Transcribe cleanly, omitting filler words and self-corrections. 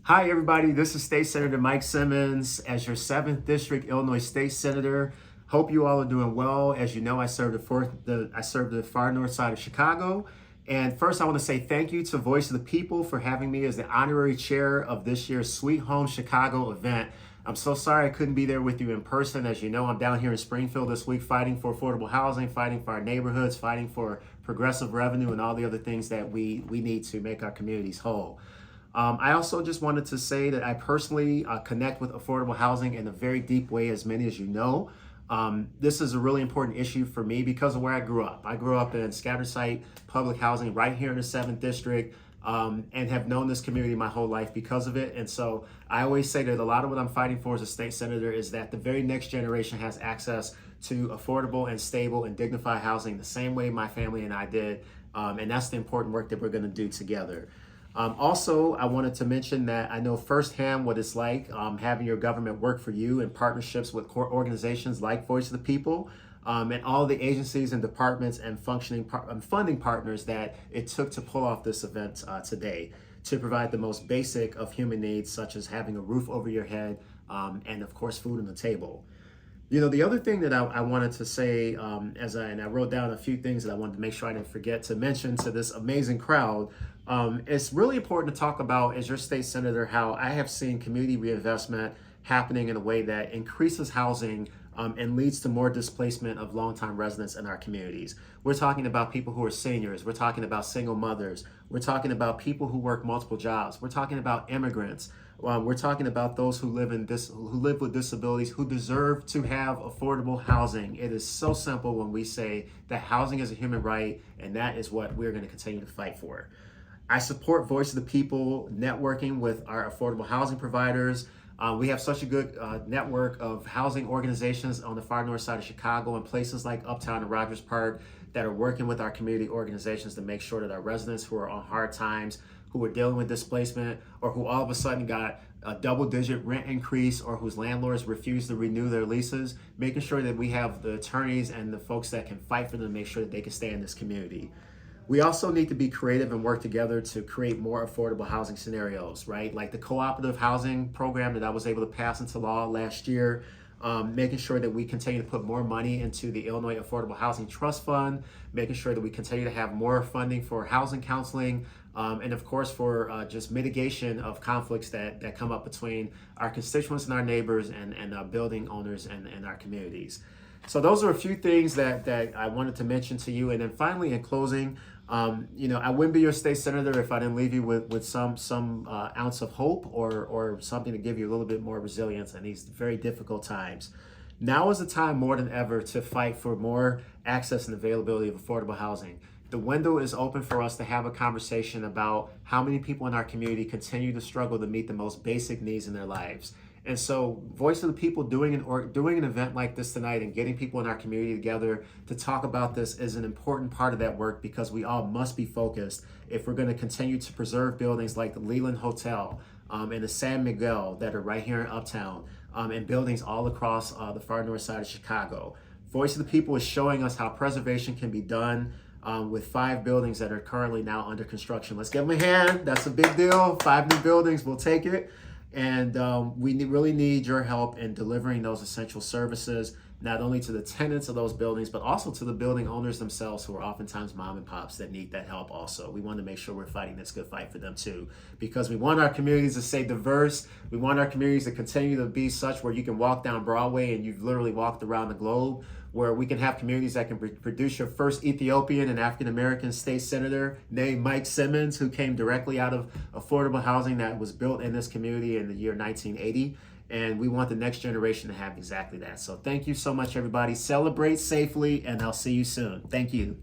Hi, everybody. This is State Senator Mike Simmons as your 7th District Illinois State Senator. Hope you all are doing well. As you know, I serve the far north side of Chicago. And first, I want to say thank you to Voice of the People for having me as the Honorary Chair of this year's Sweet Home Chicago event. I'm so sorry I couldn't be there with you in person. As you know, I'm down here in Springfield this week fighting for affordable housing, fighting for our neighborhoods, fighting for progressive revenue and all the other things that we need to make our communities whole. I also just wanted to say that I personally connect with affordable housing in a very deep way, as many as you know. This is a really important issue for me because of where I grew up. I grew up in scattered site public housing right here in the 7th District and have known this community my whole life because of it. And so I always say that a lot of what I'm fighting for as a state senator is that the very next generation has access to affordable and stable and dignified housing the same way my family and I did. And that's the important work that we're going to do together. Also, I wanted to mention that I know firsthand what it's like having your government work for you in partnerships with core organizations like Voice of the People and all the agencies and departments and funding partners that it took to pull off this event today to provide the most basic of human needs, such as having a roof over your head and, of course, food on the table. You know, the other thing that I wanted to say, and I wrote down a few things that I wanted to make sure I didn't forget to mention to this amazing crowd. It's really important to talk about, as your state senator, how I have seen community reinvestment happening in a way that increases housing and leads to more displacement of longtime residents in our communities. We're talking about people who are seniors. We're talking about single mothers. We're talking about people who work multiple jobs. We're talking about immigrants. We're talking about those who live with disabilities who deserve to have affordable housing. It is so simple when we say that housing is a human right, and that is what we're going to continue to fight for. I support Voice of the People networking with our affordable housing providers. We have such a good network of housing organizations on the far north side of Chicago and places like Uptown and Rogers Park that are working with our community organizations to make sure that our residents who are on hard times, who are dealing with displacement, or who all of a sudden got a double-digit rent increase, or whose landlords refuse to renew their leases, making sure that we have the attorneys and the folks that can fight for them to make sure that they can stay in this community. We also need to be creative and work together to create more affordable housing scenarios, right? Like the cooperative housing program that I was able to pass into law last year, making sure that we continue to put more money into the Illinois Affordable Housing Trust Fund, making sure that we continue to have more funding for housing counseling, and of course for just mitigation of conflicts that come up between our constituents and our neighbors and building owners and our communities. So those are a few things that I wanted to mention to you. And then finally, in closing, I wouldn't be your state senator if I didn't leave you with some ounce of hope or something to give you a little bit more resilience in these very difficult times. Now is the time more than ever to fight for more access and availability of affordable housing. The window is open for us to have a conversation about how many people in our community continue to struggle to meet the most basic needs in their lives. And so Voice of the People doing an event like this tonight and getting people in our community together to talk about this is an important part of that work, because we all must be focused if we're going to continue to preserve buildings like the Leland Hotel and the San Miguel that are right here in Uptown and buildings all across the far north side of Chicago. Voice of the People is showing us how preservation can be done with 5 buildings that are currently now under construction. Let's give them a hand. That's a big deal. 5 new buildings, we'll take it. And we really need your help in delivering those essential services, not only to the tenants of those buildings, but also to the building owners themselves, who are oftentimes mom and pops that need that help also. We want to make sure we're fighting this good fight for them too, because we want our communities to stay diverse. We want our communities to continue to be such where you can walk down Broadway and you've literally walked around the globe, where we can have communities that can produce your first Ethiopian and African-American state senator named Mike Simmons, who came directly out of affordable housing that was built in this community in the year 1980. And we want the next generation to have exactly that. So thank you so much, everybody. Celebrate safely, and I'll see you soon. Thank you.